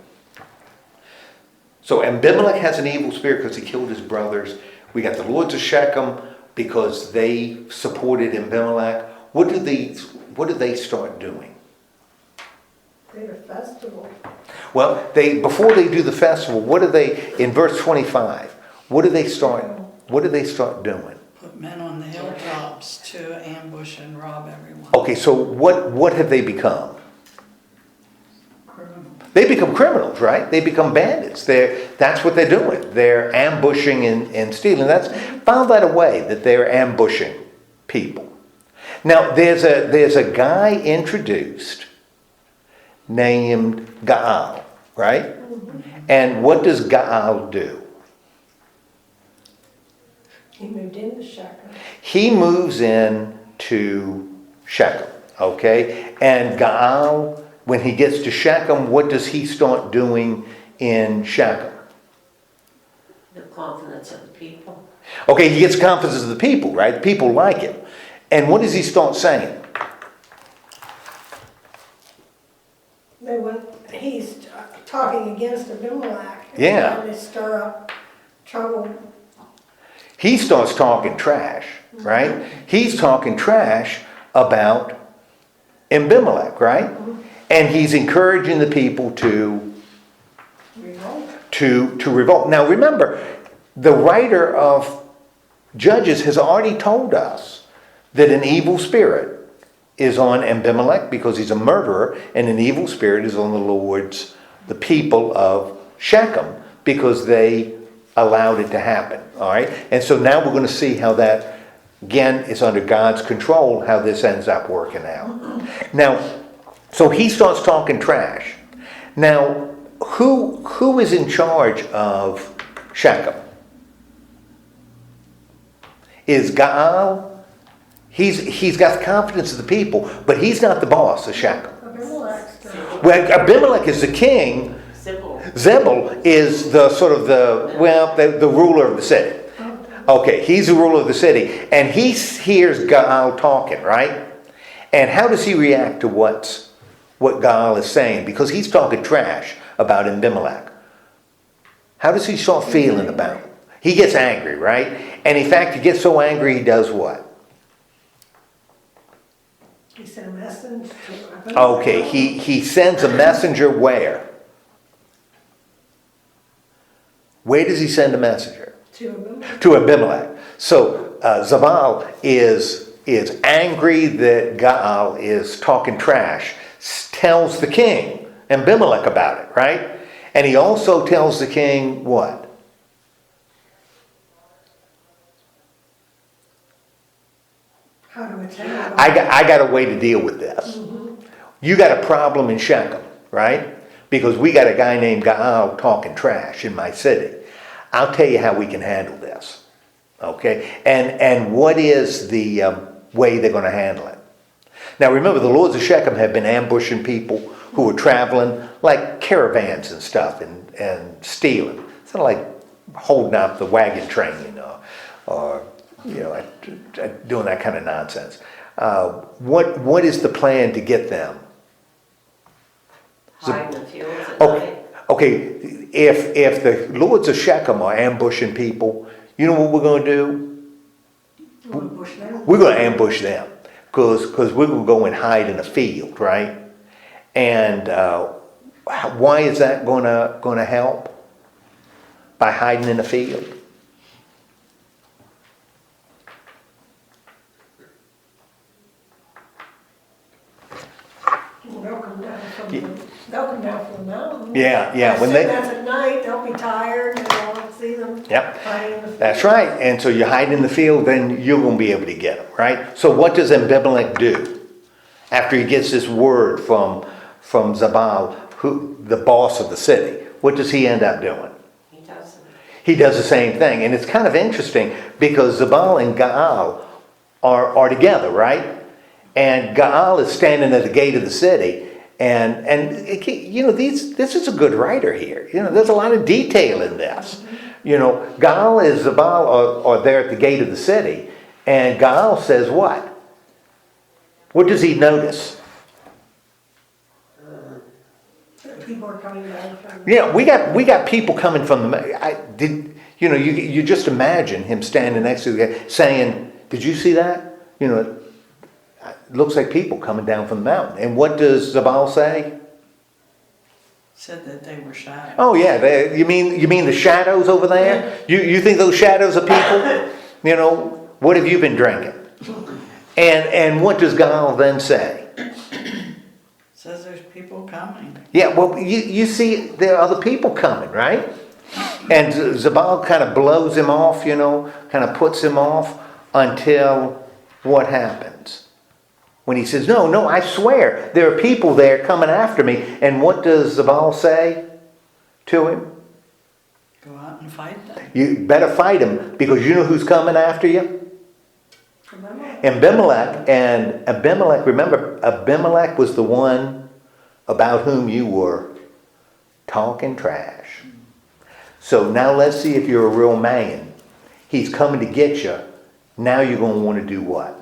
So Abimelech has an evil spirit because he killed his brothers. We got the lords of Shechem because they supported Abimelech. What do they start doing? They had a festival. Well, before they do the festival, what do they in verse 25? What do they start doing? Put men on the hilltops to ambush and rob everyone. Okay, so what have they become? Criminal. They become criminals, right? They become bandits. That's what they're doing. They're ambushing and stealing. File that away, that they're ambushing people. Now, there's a guy introduced named Gaal, right? Mm-hmm. And what does Gaal do? He moved into Shechem. He moves in to Shechem, okay? And Gaal, when he gets to Shechem, what does he start doing in Shechem? The confidence of the people. Okay, he gets confidence of the people, right? People like him. And what does he start saying? He's talking against Abimelech. Yeah. And to stir up trouble. He starts talking trash, right? He's talking trash about Abimelech, right? And he's encouraging the people to revolt. Now remember, the writer of Judges has already told us that an evil spirit is on Abimelech because he's a murderer, and an evil spirit is on the people of Shechem, because they allowed it to happen. All right? And so now we're going to see how that, again, is under God's control, how this ends up working out. Now, so he starts talking trash. Now, who is in charge of Shechem? Is Gaal? He's got the confidence of the people, but he's not the boss of Shechem. Abimelech's the Well, Abimelech is the king. Simple. Zebul is the ruler of the city. Okay, he's the ruler of the city, and he hears Gaal talking, right? And how does he react to what Gaal is saying? Because he's talking trash about Abimelech. How does he start feeling about it? He gets angry, right? And in fact, he gets so angry, he does what? He sent a message to Abimelech. Okay, he sends a messenger where? Where does he send a messenger? To Abimelech. To Abimelech. So Zebul is is angry that Gaal is talking trash, tells the king, Abimelech, about it, right? And he also tells the king what? How to attack. I got a way to deal with this. You got a problem in Shechem, right? Because we got a guy named Gaal talking trash in my city. I'll tell you how we can handle this, okay? And what is the way they're going to handle it? Now remember, the lords of Shechem have been ambushing people who were traveling like caravans and stuff and stealing. It's not like holding up the wagon train, or doing that kind of nonsense. What is the plan to get them? Hide in the fields at night. Okay, if the lords of Shechem are ambushing people, you know what we're going to do? Ambush them. We're going to ambush them because we're going to go and hide in a field, right? And why is that going to help? By hiding in a field? They'll come down from the mountain. Yeah. When that's at night, they'll be tired and they won't see them. Yep. Hiding in the field. That's right. And so you hide in the field, then you're going to be able to get them, right? So what does Abimelech do after he gets this word from Zabal, the boss of the city? What does he end up doing? He doesn't. He does the same thing. And it's kind of interesting because Zabal and Gaal are together, right? And Gaal is standing at the gate of the city. And this is a good writer here. There's a lot of detail in this. Gaal and Zabal are there at the gate of the city. And Gaal says what? What does he notice? People are coming down from. Yeah, we got people coming from the. You just imagine him standing next to the guy saying, "Did you see that? It looks like people coming down from the mountain." And what does Zabal say? Said that they were shadows. Oh yeah, you mean the shadows over there? You think those shadows are people? What have you been drinking? And what does Gaal then say? Says there's people coming. Yeah, well, you see, there are other people coming, right? And Zabal kind of blows him off, kind of puts him off until what happens? When he says, no, I swear, there are people there coming after me. And what does Zabal say to him? Go out and fight them. You better fight him because you know who's coming after you? Abimelech. And Abimelech, remember, Abimelech was the one about whom you were talking trash. So now let's see if you're a real man. He's coming to get you. Now you're going to want to do what?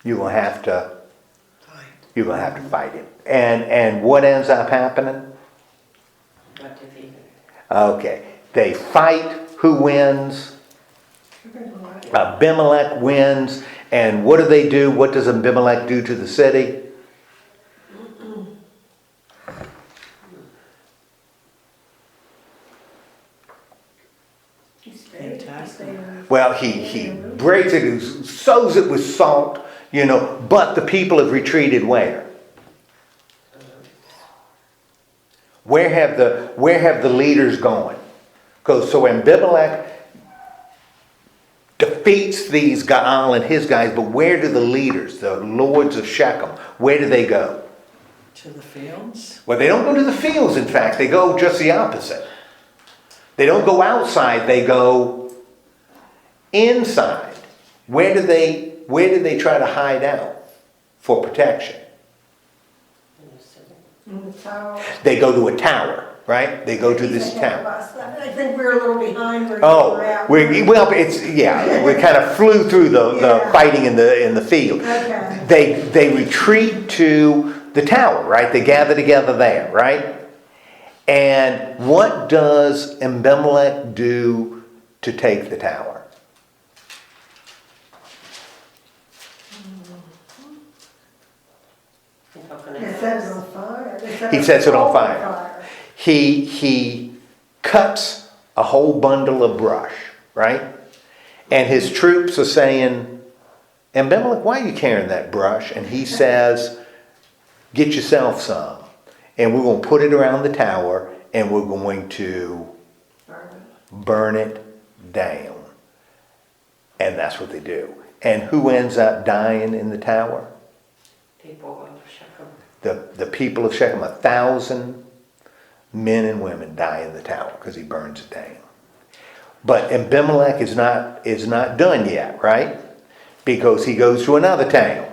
You're going to have to fight him. And what ends up happening? Got defeated. Okay. They fight. Who wins? Abimelech wins. And what do they do? What does Abimelech do to the city? Well, he breaks it, he sows it with salt, but the people have retreated where? Where have the leaders gone? So Abimelech defeats these Gaal and his guys, but where do the leaders, the lords of Shechem, where do they go? To the fields? Well, they don't go to the fields, in fact. They go just the opposite. They don't go outside, they go inside. Where do they try to hide out for protection? In the tower. They go to a tower, right? They go to this tower. I think we're a little behind where you Oh, were at. we kind of flew through the fighting in the field. Okay. They retreat to the tower, right? They gather together there, right? And what does Abimelech do to take the tower? It sets it on fire. He sets it on fire. He cuts a whole bundle of brush, right? And his troops are saying, Abimelech, why are you carrying that brush? And he says, get yourself some. And we're going to put it around the tower and we're going to burn it down. And that's what they do. And who ends up dying in the tower? People of Shechem. The people of Shechem, 1,000 men and women die in the tower because he burns it down. But Abimelech is not done yet, right? Because he goes to another town.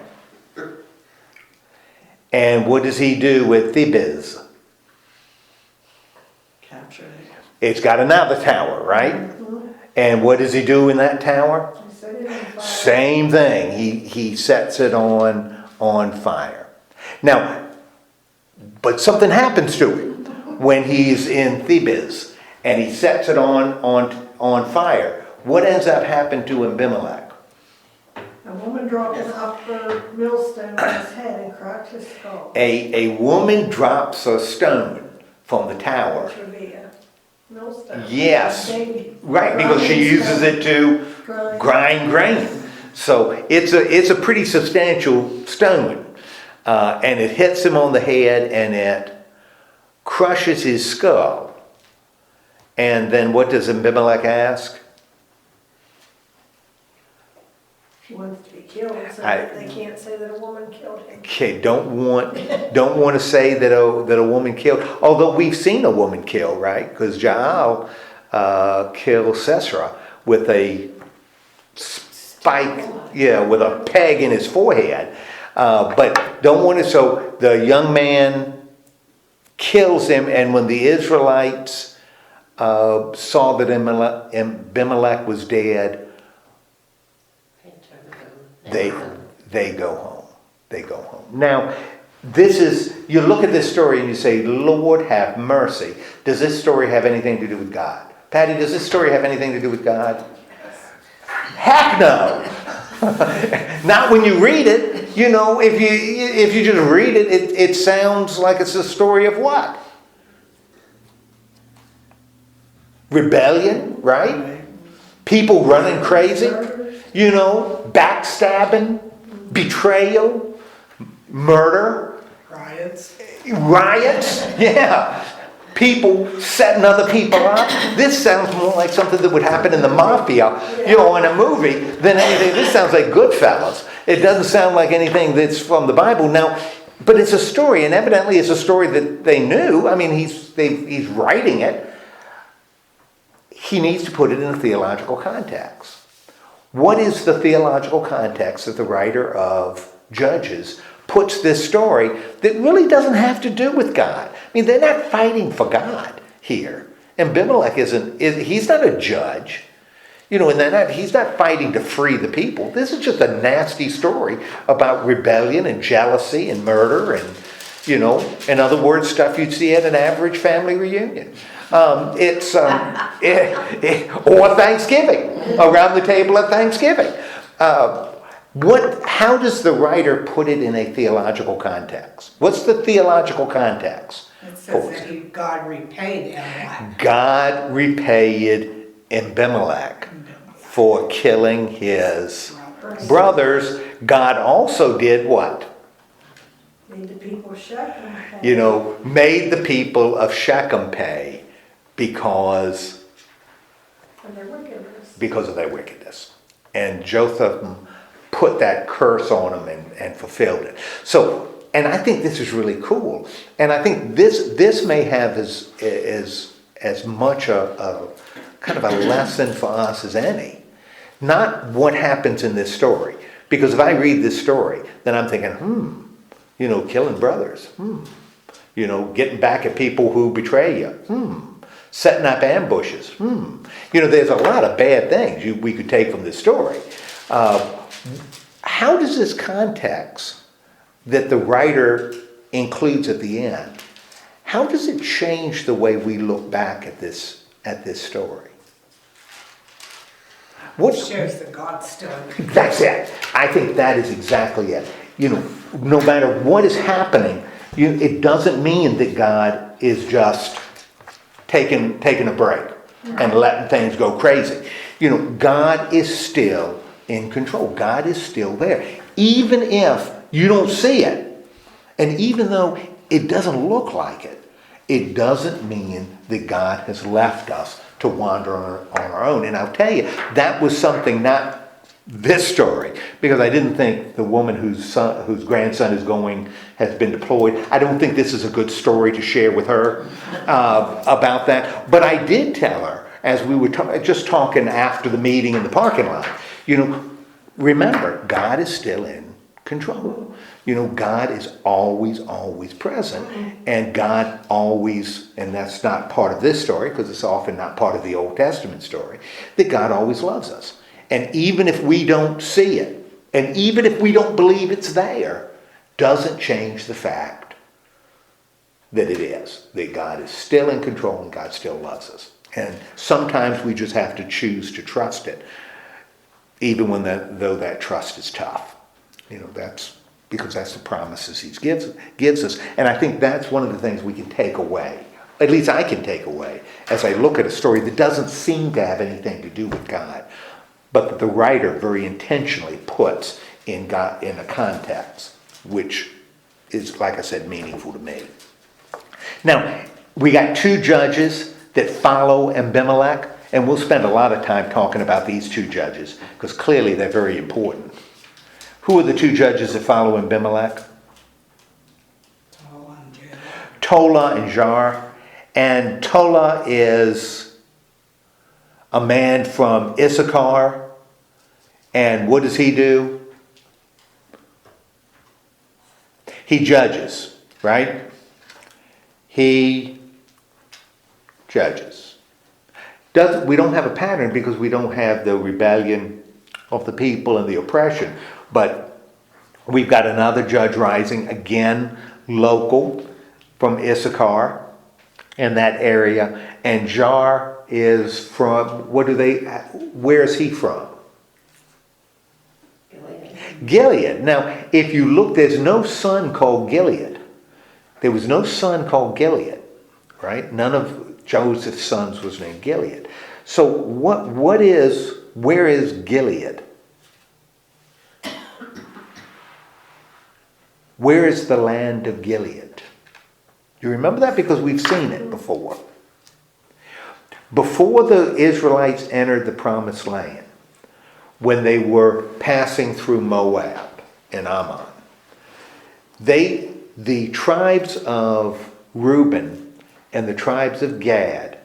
And what does he do with Thebez? Capture it. It's got another tower, right? And what does he do in that tower? Same thing. He sets it on fire. Now, but something happens to him when he's in Thebez and he sets it on fire. What ends up happening to Abimelech? A woman dropped an upper millstone on his head and cracked his skull. A woman drops a stone from the tower. Which would be a millstone. Yes, Big right, because she uses it to grind grain. So it's a pretty substantial stone. And it hits him on the head and it crushes his skull. And then what does Abimelech ask? She wants to be killed, so that they can't say that a woman killed him. Okay, don't want to say that a woman killed. Although we've seen a woman killed, right? Because Jael killed Sisera with a spike, with a peg in his forehead. But don't want to. So the young man kills him, and when the Israelites saw that Abimelech was dead, they go home. They go home. Now, you look at this story and you say, Lord have mercy. Does this story have anything to do with God? Patty, does this story have anything to do with God? Heck no. Not when you read it. You know, if you just read it, it sounds like it's a story of what? Rebellion, right? People running crazy. You know, backstabbing, betrayal, murder. Riots, yeah. People setting other people up. This sounds more like something that would happen in the mafia, in a movie, than anything. This sounds like Goodfellas. It doesn't sound like anything that's from the Bible. Now, but it's a story, and evidently it's a story that they knew. I mean, he's writing it. He needs to put it in a theological context. What is the theological context that the writer of Judges puts this story that really doesn't have to do with God? I mean, they're not fighting for God here. Abimelech he's not a judge. And he's not fighting to free the people. This is just a nasty story about rebellion and jealousy and murder and, in other words, stuff you'd see at an average family reunion. Or Thanksgiving, around the table at Thanksgiving. How does the writer put it in a theological context? What's the theological context? It says that God repaid Abimelech. God repaid Abimelech for killing his brothers. God also did what? Made the people of Shechem pay. Made the people of Shechem pay because of their wickedness. And Jotham put that curse on them and fulfilled it. So, and I think this is really cool. And I think this may have as much a kind of a lesson for us as any. Not what happens in this story. Because if I read this story, then I'm thinking, killing brothers. Getting back at people who betray you. Setting up ambushes. There's a lot of bad things we could take from this story. How does this context that the writer includes at the end, how does it change the way we look back at this story? It shows that God's still in control. That's it. I think that is exactly it. No matter what is happening, it doesn't mean that God is just taking a break and letting things go crazy. God is still in control. God is still there. Even if you don't see it, and even though it doesn't look like it, it doesn't mean that God has left us to wander on our own. And I'll tell you, that was something, not this story, because I didn't think the woman whose grandson has been deployed, I don't think this is a good story to share with her about that. But I did tell her, as we were just talking after the meeting in the parking lot, remember, God is still in control. God is always, always present. And God always, and that's not part of this story, because it's often not part of the Old Testament story, that God always loves us. And even if we don't see it, and even if we don't believe it's there, doesn't change the fact that it is. That God is still in control and God still loves us. And sometimes we just have to choose to trust it, even though that trust is tough. That's because that's the promises He gives us. And I think that's one of the things we can take away. At least I can take away as I look at a story that doesn't seem to have anything to do with God, but that the writer very intentionally puts in a context, which is, like I said, meaningful to me. Now, we got two judges that follow Abimelech, and we'll spend a lot of time talking about these two judges, because clearly they're very important. Who are the two judges that follow Abimelech? Tola and Jar. And Tola is a man from Issachar. And what does he do? He judges, right? He judges. We don't have a pattern because we don't have the rebellion of the people and the oppression. But we've got another judge rising, again, local from Issachar in that area. And Jar is from, where is he from? Gilead. Now, if you look, there's no son called Gilead. There was no son called Gilead, right? None of Joseph's sons was named Gilead. So where is Gilead? Where is the land of Gilead? You remember that? Because we've seen it before. Before the Israelites entered the promised land, when they were passing through Moab and Ammon, the tribes of Reuben and the tribes of Gad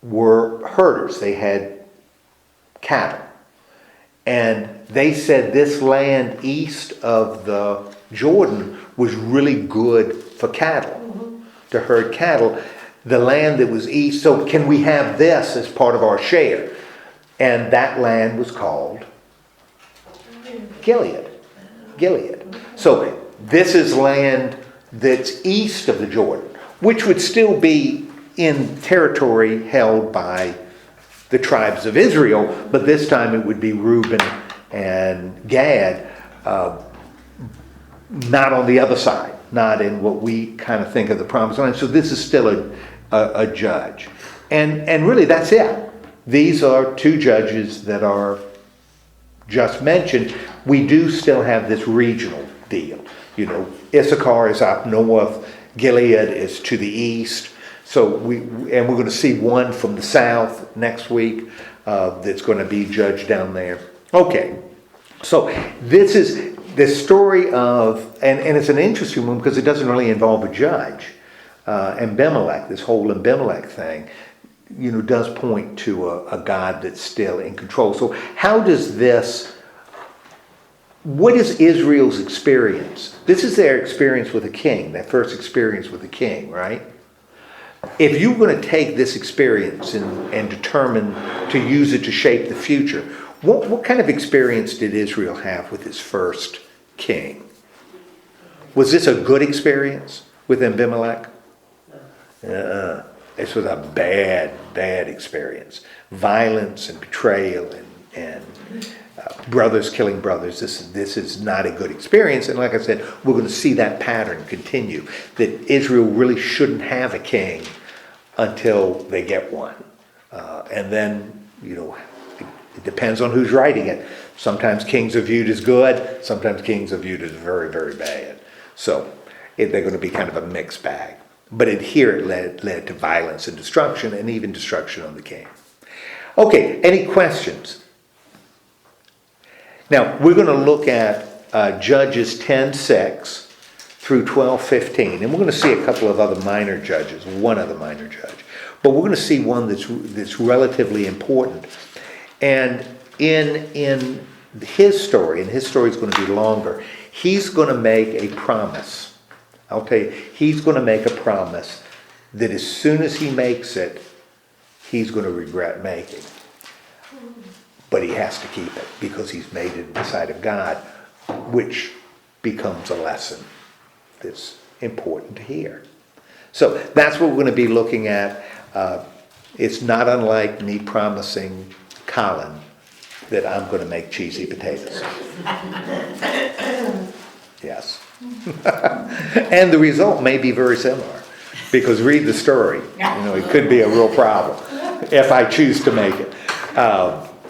were herders. They had cattle. And they said this land east of the Jordan was really good for cattle, to herd cattle. The land that was east, so can we have this as part of our share? And that land was called Gilead. So this is land that's east of the Jordan, which would still be in territory held by the tribes of Israel, but this time it would be Reuben and Gad, not on the other side, not in what we kind of think of the promised land. So this is still a judge. And really that's it. These are two judges that are just mentioned. We do still have this regional deal. Issachar is up north, Gilead is to the east. So we're going to see one from the south next week that's going to be judged down there. Okay, so this is the story of, and it's an interesting one because it doesn't really involve a judge. Abimelech, this whole Abimelech thing, does point to a God that's still in control. So what is Israel's experience? This is their experience with a king, that first experience with a king, right? If you're going to take this experience and determine to use it to shape the future, what kind of experience did Israel have with his first king? Was this a good experience with Abimelech? This was a bad experience. Violence and betrayal and brothers killing brothers. This is not a good experience. And like I said, we're going to see that pattern continue, that Israel really shouldn't have a king until they get one. And then, it depends on who's writing it. Sometimes kings are viewed as good, sometimes kings are viewed as very, very bad. So they're going to be kind of a mixed bag. But here it led to violence and destruction, and even destruction of the king. Okay, any questions? Now, we're going to look at Judges 10:6 through 12:15, and we're going to see a couple of other minor judges, one other minor judge. But we're going to see one that's relatively important. And in his story, and his story is going to be longer, he's going to make a promise. I'll tell you, he's going to make a promise that as soon as he makes it, he's going to regret making. But he has to keep it because he's made it in the sight of God, which becomes a lesson that's important to hear. So that's what we're going to be looking at. It's not unlike me promising Colin that I'm going to make cheesy potatoes. Yes. And the result may be very similar, because read the story. It could be a real problem if I choose to make it.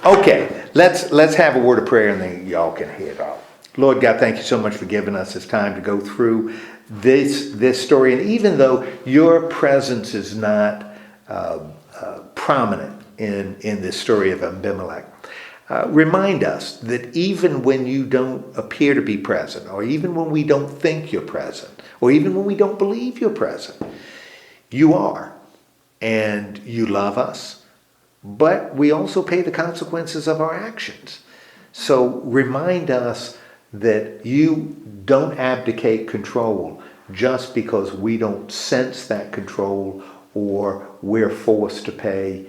Okay, let's have a word of prayer, and then y'all can head off. Lord God, thank you so much for giving us this time to go through this story. And even though your presence is not prominent in this story of Abimelech, remind us that even when you don't appear to be present, or even when we don't think you're present, or even when we don't believe you're present, you are. And you love us, but we also pay the consequences of our actions. So remind us that you don't abdicate control just because we don't sense that control, or we're forced to pay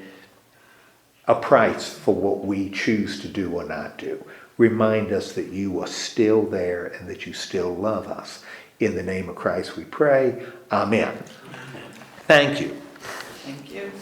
a price for what we choose to do or not do. Remind us that you are still there and that you still love us. In the name of Christ we pray. Amen. Thank you. Thank you.